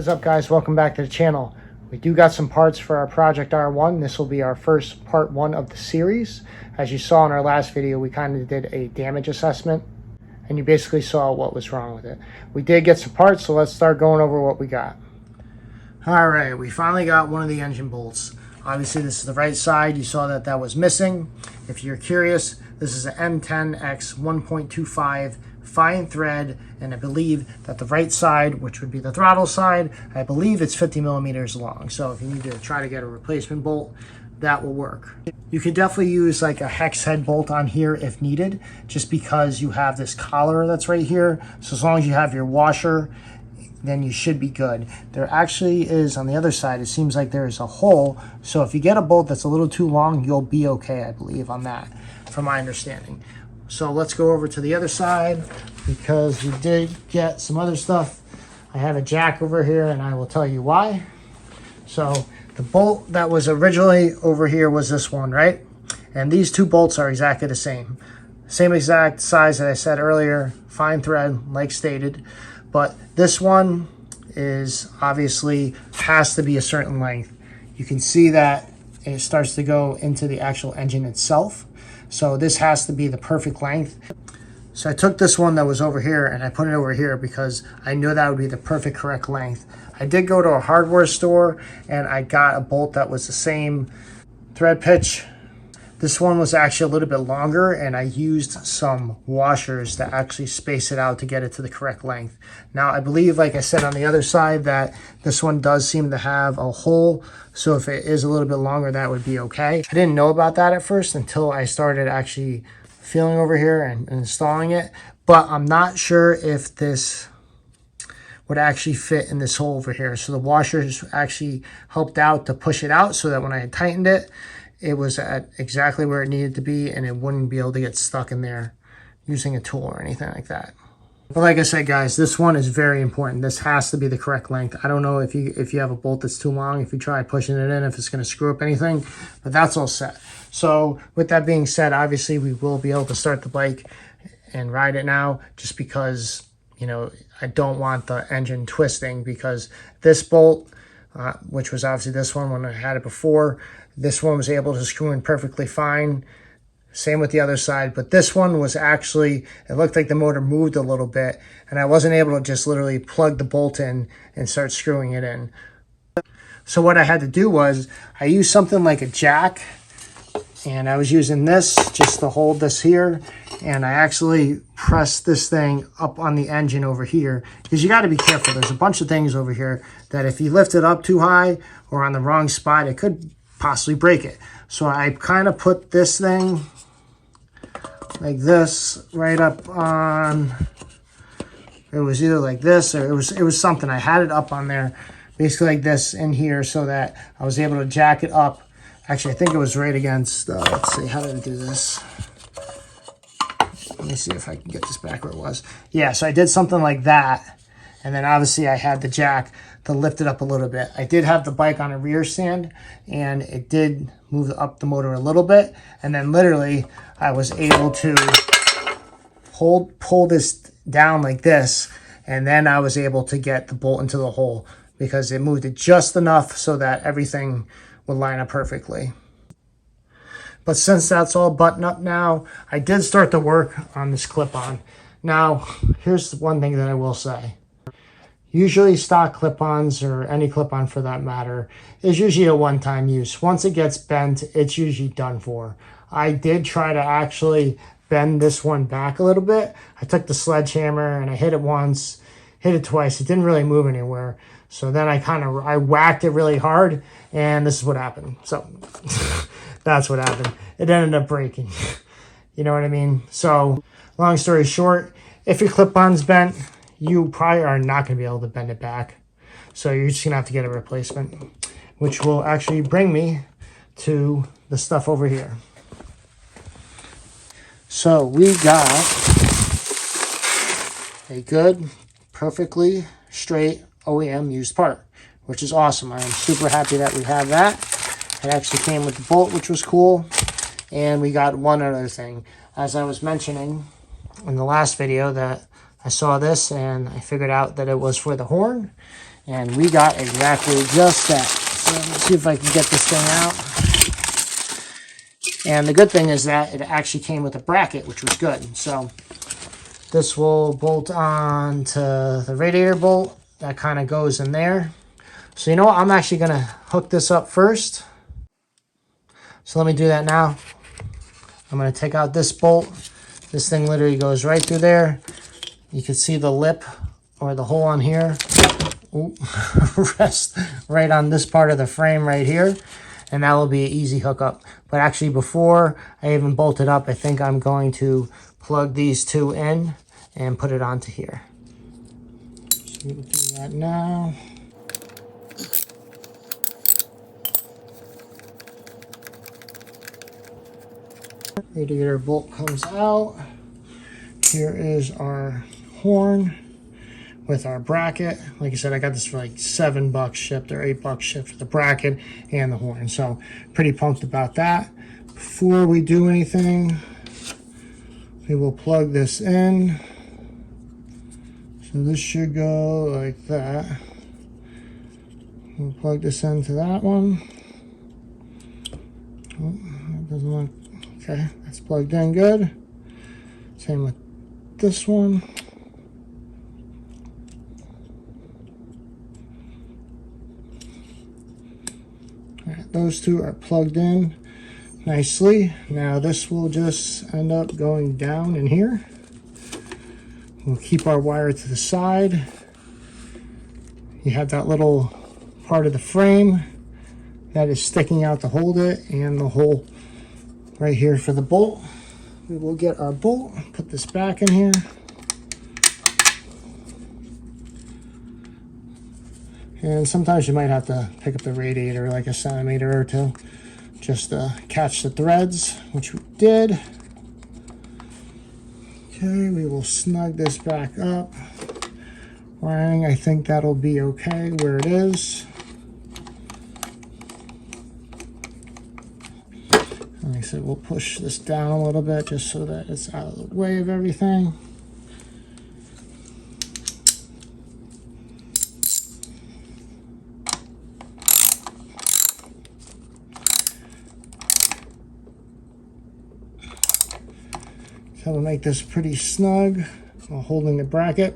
What is up, guys? Welcome back to the channel. We do got some parts for our Project R1. This will be our first part 1 of the series. As you saw in our last video, we kind of did a damage assessment and you basically saw what was wrong with it. We did get some parts, so let's start going over what we got. All right, we finally got one of the engine bolts. Obviously this is the right side. You saw that that was missing. If you're curious, this is an M10X 1.25 fine thread, and I believe that the right side, which would be the throttle side, I believe it's 50 millimeters long. So if you need to try to get a replacement bolt, that will work. You could definitely use like a hex head bolt on here if needed, just because you have this collar that's right here. So as long as you have your washer, then you should be good. There actually is, on the other side, it seems like there is a hole. So if you get a bolt that's a little too long, you'll be okay, I believe, on that, from my understanding. So let's go over to the other side, because we did get some other stuff. I have a jack over here, and I will tell you why. So the bolt that was originally over here was this one, right? And these two bolts are exactly the same. Same exact size that I said earlier, fine thread, like stated. But this one is obviously has to be a certain length. You can see that it starts to go into the actual engine itself. So this has to be the perfect length. So I took this one that was over here and I put it over here because I knew that would be the perfect correct length. I did go to a hardware store and I got a bolt that was the same thread pitch. This one was actually a little bit longer, and I used some washers to actually space it out to get it to the correct length. Now, I believe, like I said on the other side, that this one does seem to have a hole. So if it is a little bit longer, that would be okay. I didn't know about that at first until I started actually feeling over here and installing it. But I'm not sure if this would actually fit in this hole over here. So the washers actually helped out to push it out so that when I had tightened it, it was at exactly where it needed to be, and it wouldn't be able to get stuck in there using a tool or anything like that. But like I said, guys, this one is very important. This has to be the correct length. I don't know if you have a bolt that's too long, if you try pushing it in, if it's going to screw up anything, but that's all set. So with that being said, obviously we will be able to start the bike and ride it now, just because, you know, I don't want the engine twisting, because this bolt, which was obviously this one when I had it before, this one was able to screw in perfectly fine. Same with the other side, but this one was actually, it looked like the motor moved a little bit, and I wasn't able to just literally plug the bolt in and start screwing it in. So what I had to do was, I used something like a jack, and I was using this just to hold this here, and I actually pressed this thing up on the engine over here, because you got to be careful. There's a bunch of things over here that if you lift it up too high or on the wrong spot, it could possibly break it. So I kind of put this thing like this right up on, it was either like this or it was something. I had it up on there basically like this in here, so that I was able to jack it up. Actually, I think it was right against, let's see, how did I do this? Let me see if I can get this back where it was. Yeah, so I did something like that. And then obviously I had the jack to lift it up a little bit. I did have the bike on a rear stand, and it did move up the motor a little bit. And then literally I was able to pull this down like this. And then I was able to get the bolt into the hole, because it moved it just enough so that everything would line up perfectly. But since that's all buttoned up now, I did start to work on this clip-on. Now, here's one thing that I will say. Usually stock clip-ons, or any clip-on for that matter, is usually a one-time use. Once it gets bent, it's usually done for. I did try to actually bend this one back a little bit. I took the sledgehammer and I hit it once, hit it twice. It didn't really move anywhere. So then I whacked it really hard, and this is what happened. So that's what happened. It ended up breaking. You know what I mean? So long story short, if your clip-on's bent, you probably are not going to be able to bend it back. So you're just going to have to get a replacement, which will actually bring me to the stuff over here. So we got a good, perfectly straight OEM used part, which is awesome. I am super happy that we have that. It actually came with the bolt, which was cool. And we got one other thing. As I was mentioning in the last video, that I saw this and I figured out that it was for the horn. And we got exactly just that. So let's see if I can get this thing out. And the good thing is that it actually came with a bracket, which was good. So this will bolt on to the radiator bolt. That kind of goes in there. So you know what? I'm actually going to hook this up first. So let me do that now. I'm going to take out this bolt. This thing literally goes right through there. You can see the lip or the hole on here. Ooh, rest right on this part of the frame right here. And that will be an easy hookup. But actually before I even bolt it up, I think I'm going to plug these two in and put it onto here. So we'll do that now. Radiator bolt comes out. Here is our horn with our bracket. Like I said, I got this for like $7 shipped or $8 shipped for the bracket and the horn. So pretty pumped about that. Before we do anything, we will plug this in. So this should go like that. We'll plug this into that one. Oh, that doesn't look, okay, that's plugged in good. Same with this one. All right, those two are plugged in nicely. Now this will just end up going down in here. We'll keep our wire to the side. You have that little part of the frame that is sticking out to hold it, and the hole right here for the bolt. We will get our bolt, put this back in here. And sometimes you might have to pick up the radiator like a centimeter or two just to catch the threads, which we did. Okay, we will snug this back up. Wiring, I think that'll be okay where it is. Like I said, we'll push this down a little bit just so that it's out of the way of everything. So we'll make this pretty snug while holding the bracket.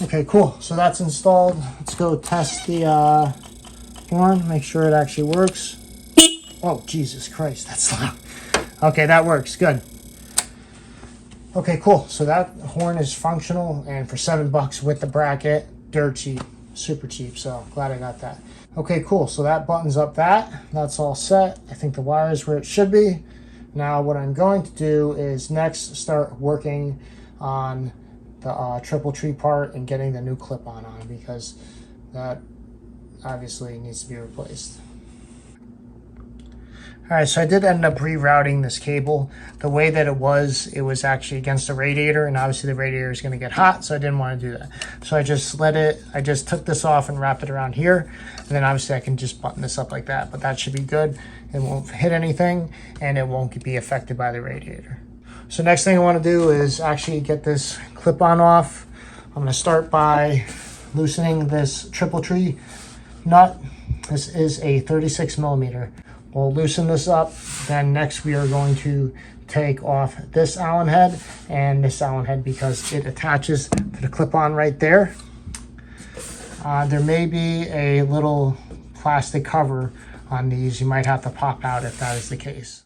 Okay, cool. So that's installed. Let's go test the horn, make sure it actually works. Oh, Jesus Christ, that's loud. Okay, that works, good. Okay, cool. So that horn is functional, and for $7 with the bracket, dirt cheap, super cheap. So glad I got that. Okay, cool. So that buttons up that. That's all set. I think the wire is where it should be. Now what I'm going to do is next start working on the triple tree part and getting the new clip on because that obviously needs to be replaced. All right, so I did end up rerouting this cable. The way that it was actually against the radiator, and obviously the radiator is going to get hot, so I didn't want to do that. So I just took this off and wrapped it around here, and then obviously I can just button this up like that, but that should be good. It won't hit anything, and it won't be affected by the radiator. So next thing I want to do is actually get this clip-on off. I'm going to start by loosening this triple tree nut. This is a 36 millimeter. We'll loosen this up. Then next we are going to take off this Allen head and this Allen head because it attaches to the clip-on right there. There may be a little plastic cover on these. You might have to pop out if that is the case.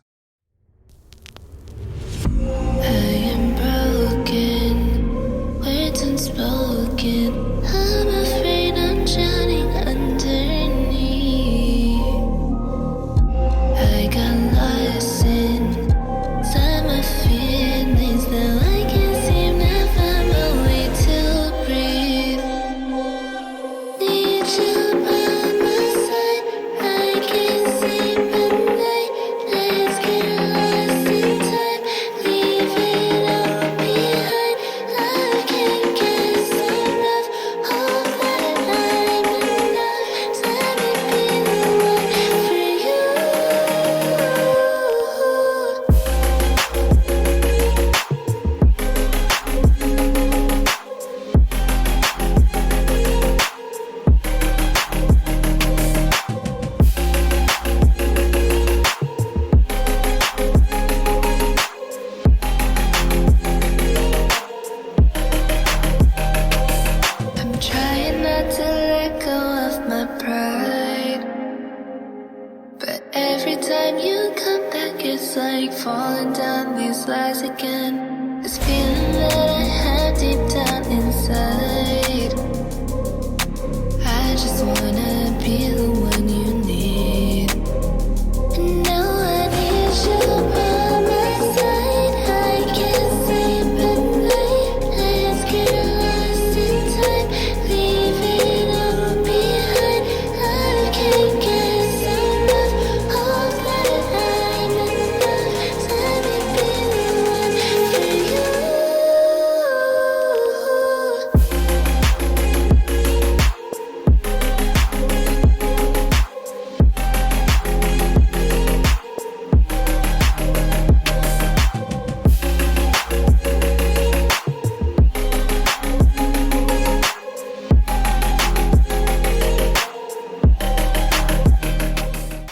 I am broken, words unspoken. I'm afraid I'm drowning underneath. I got lost inside my feelings. Now I can't seem to find my way to breathe. Need you by my side. I can't sleep at night. Let's get lost in time. Leave it all behind. I can't get enough. Hope that I'm enough. Let me be the one for you. It's like falling down these lies again. This feeling that I have deep down inside. I just wanna be the one you need. And now I need you by my side. I can't sleep at night. Let's get lost in time. Leave it all behind. I can't get enough of that. I'm enough. Let me be the one for you.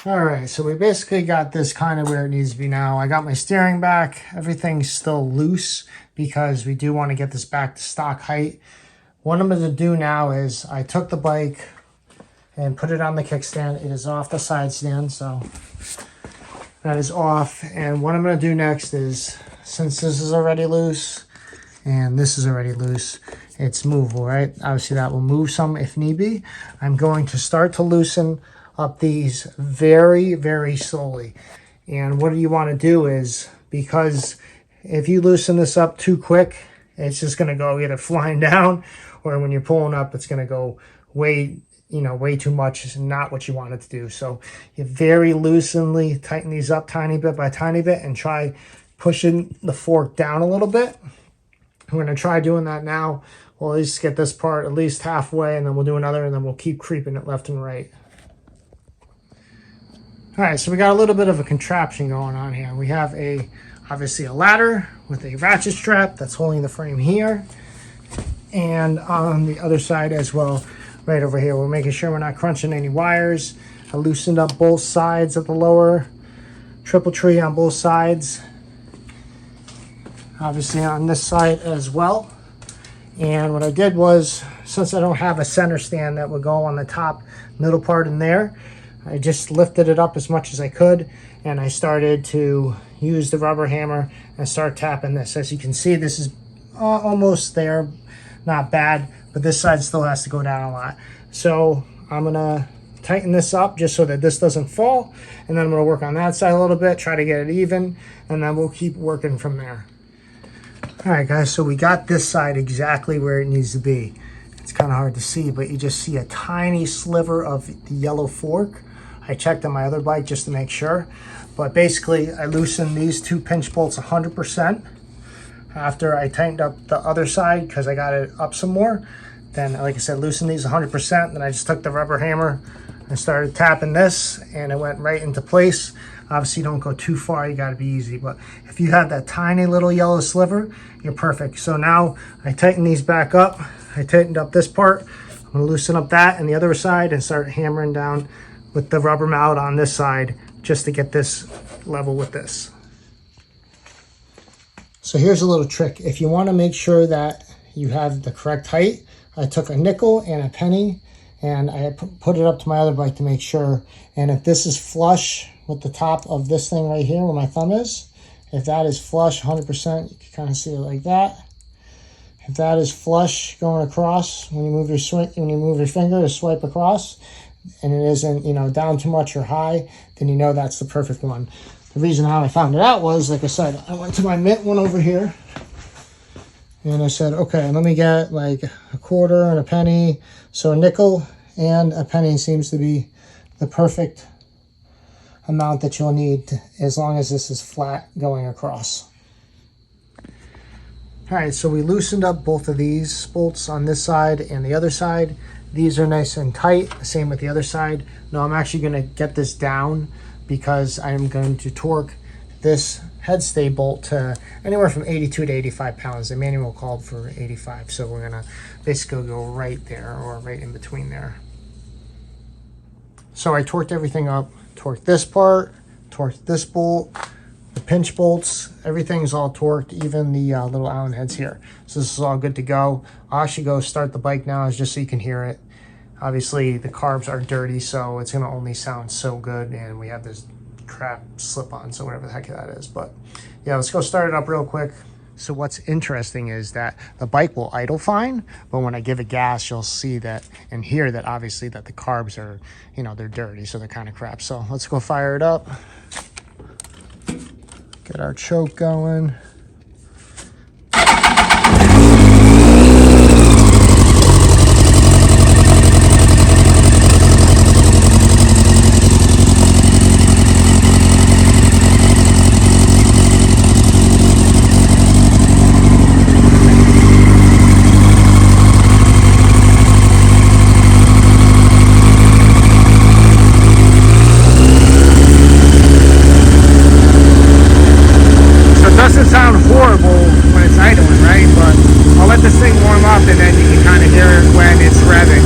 All right, so we basically got this kind of where it needs to be now. I got my steering back. Everything's still loose because we do want to get this back to stock height. What I'm going to do now is I took the bike and put it on the kickstand. It is off the side stand, so that is off. And what I'm going to do next is, since this is already loose and this is already loose, it's movable, right? Obviously that will move some if need be. I'm going to start to loosen up these very, very slowly. And what you want to do is, because if you loosen this up too quick, it's just going to go either flying down, or when you're pulling up, it's going to go way too much. It's not what you want it to do. So you very loosely tighten these up tiny bit by tiny bit and try pushing the fork down a little bit. I'm going to try doing that now. We'll at least get this part at least halfway, and then we'll do another, and then we'll keep creeping it left and right. All right, so we got a little bit of a contraption going on here. We have obviously a ladder with a ratchet strap that's holding the frame here. And on the other side as well, right over here, we're making sure we're not crunching any wires. I loosened up both sides of the lower triple tree on both sides. Obviously on this side as well. And what I did was, since I don't have a center stand that would go on the top middle part in there, I just lifted it up as much as I could, and I started to use the rubber hammer and start tapping this. As you can see, this is almost there, not bad, but this side still has to go down a lot. So I'm gonna tighten this up just so that this doesn't fall, and then I'm gonna work on that side a little bit, try to get it even, and then we'll keep working from there. All right, guys, so we got this side exactly where it needs to be. It's kind of hard to see, but you just see a tiny sliver of the yellow fork. I checked on my other bike just to make sure, but basically I loosened these two pinch bolts 100% after I tightened up the other side because I got it up some more. Then, like I said, loosened these 100%. Then I just took the rubber hammer and started tapping this, and it went right into place. Obviously, don't go too far. You got to be easy, but if you have that tiny little yellow sliver, you're perfect. So now I tighten these back up. I tightened up this part. I'm gonna loosen up that and the other side and start hammering down with the rubber mallet on this side just to get this level with this. So here's a little trick. If you want to make sure that you have the correct height, I took a nickel and a penny and I put it up to my other bike to make sure. And if this is flush with the top of this thing right here where my thumb is, if that is flush 100%, you can kind of see it like that. If that is flush going across, when you move your finger to swipe across, and it isn't, down too much or high, then you know that's the perfect one. The reason how I found it out was, like I said, I went to my mint one over here, and I said, okay, let me get like a quarter and a penny. So a nickel and a penny seems to be the perfect amount that you'll need as long as this is flat going across. All right, so we loosened up both of these bolts on this side and the other side. These are nice and tight, same with the other side. Now I'm actually gonna get this down because I'm going to torque this head stay bolt to anywhere from 82 to 85 pounds. The manual called for 85, so we're gonna basically go right there or right in between there. So I torqued everything up, torqued this part, torqued this bolt, the pinch bolts, everything's all torqued, even the little Allen heads here. So this is all good to go. I'll actually go start the bike now just so you can hear it. Obviously the carbs are dirty, so it's gonna only sound so good, and we have this crap slip-ons or whatever the heck that is. But yeah, let's go start it up real quick. So what's interesting is that the bike will idle fine, but when I give it gas, you'll see that and hear that obviously that the carbs are, you know, they're dirty, so they're kind of crap. So let's go fire it up. Get our choke going. Doesn't sound horrible when it's idling, right? But I'll let this thing warm up and then you can kind of hear it when it's revving.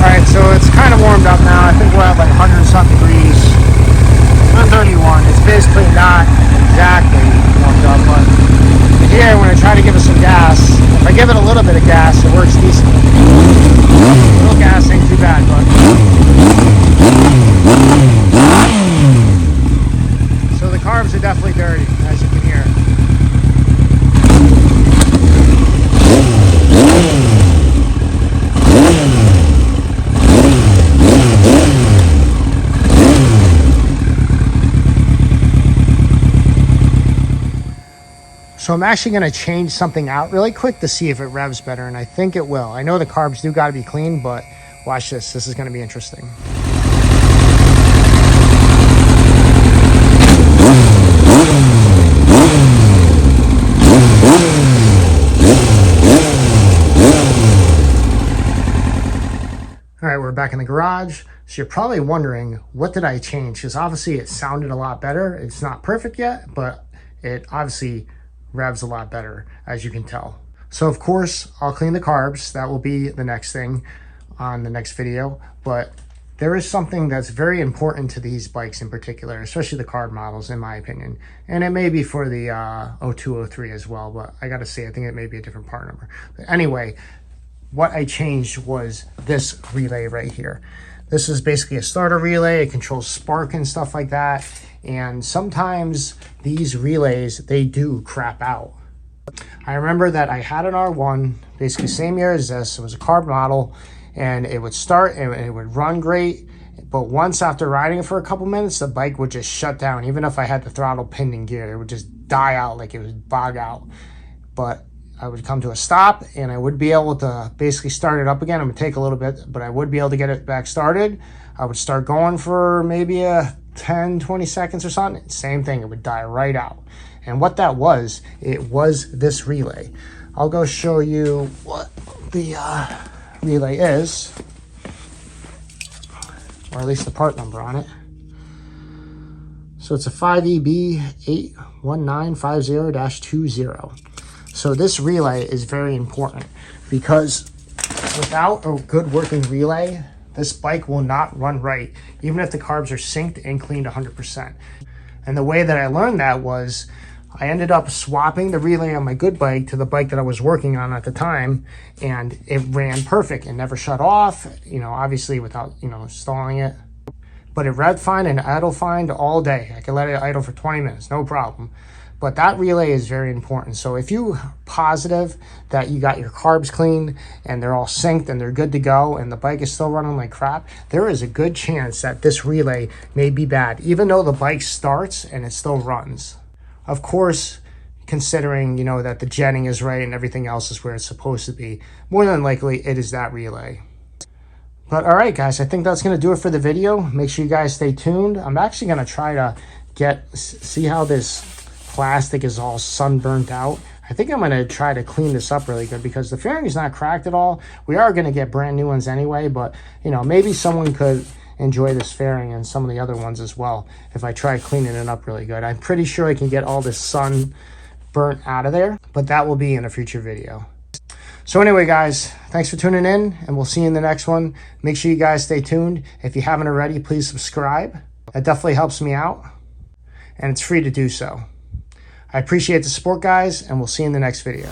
Alright, so it's kind of warmed up now. I think we're at like 100 something degrees. 131. It's basically not exactly warmed up, but here when I try to give it some gas, if I give it a little bit of gas, it works decently. A little gas ain't too bad, but so the carbs are definitely dirty, as you can hear. So I'm actually going to change something out really quick to see if it revs better, and I think it will. I know the carbs do got to be clean, but watch this. This is going to be interesting. All right, we're back in the garage. So you're probably wondering, what did I change? Because obviously it sounded a lot better. It's not perfect yet, but it obviously revs a lot better, as you can tell. So of course, I'll clean the carbs. That will be the next thing on the next video. But there is something that's very important to these bikes in particular, especially the carb models, in my opinion. And it may be for the 0203 as well, but I gotta say, I think it may be a different part number. But anyway, what I changed was this relay right here. This is basically a starter relay. It controls spark and stuff like that. And sometimes these relays, they do crap out. I remember that I had an R1, basically same year as this. It was a carb model, and it would start and it would run great. But once after riding it for a couple minutes, the bike would just shut down. Even if I had the throttle pinned in gear, it would just die out, like it would bog out. But I would come to a stop and I would be able to basically start it up again. It would take a little bit, but I would be able to get it back started. I would start going for maybe a 10, 20 seconds or something. Same thing, it would die right out. And what that was, it was this relay. I'll go show you what the relay is, or at least the part number on it. So it's a 5EB81950-20. So this relay is very important because without a good working relay, this bike will not run right, even if the carbs are synced and cleaned 100%. And the way that I learned that was I ended up swapping the relay on my good bike to the bike that I was working on at the time, and it ran perfect and never shut off, you know, obviously without, you know, stalling it. But it revved fine and idle fine all day. I could let it idle for 20 minutes, no problem. But that relay is very important. So if you're positive that you got your carbs clean and they're all synced and they're good to go and the bike is still running like crap, there is a good chance that this relay may be bad, even though the bike starts and it still runs. Of course, considering, you know, that the jetting is right and everything else is where it's supposed to be, more than likely it is that relay. But all right, guys, I think that's going to do it for the video. Make sure you guys stay tuned. I'm actually going to try to see how this plastic is all sunburnt out. I think I'm going to try to clean this up really good because the fairing is not cracked at all. We are going to get brand new ones anyway, but you know, maybe someone could enjoy this fairing and some of the other ones as well if I try cleaning it up really good. I'm pretty sure I can get all this sun burnt out of there, but that will be in a future video. So anyway, guys, thanks for tuning in, and we'll see you in the next one. Make sure you guys stay tuned. If you haven't already, please subscribe. That definitely helps me out, and it's free to do so. I appreciate the support, guys, and we'll see you in the next video.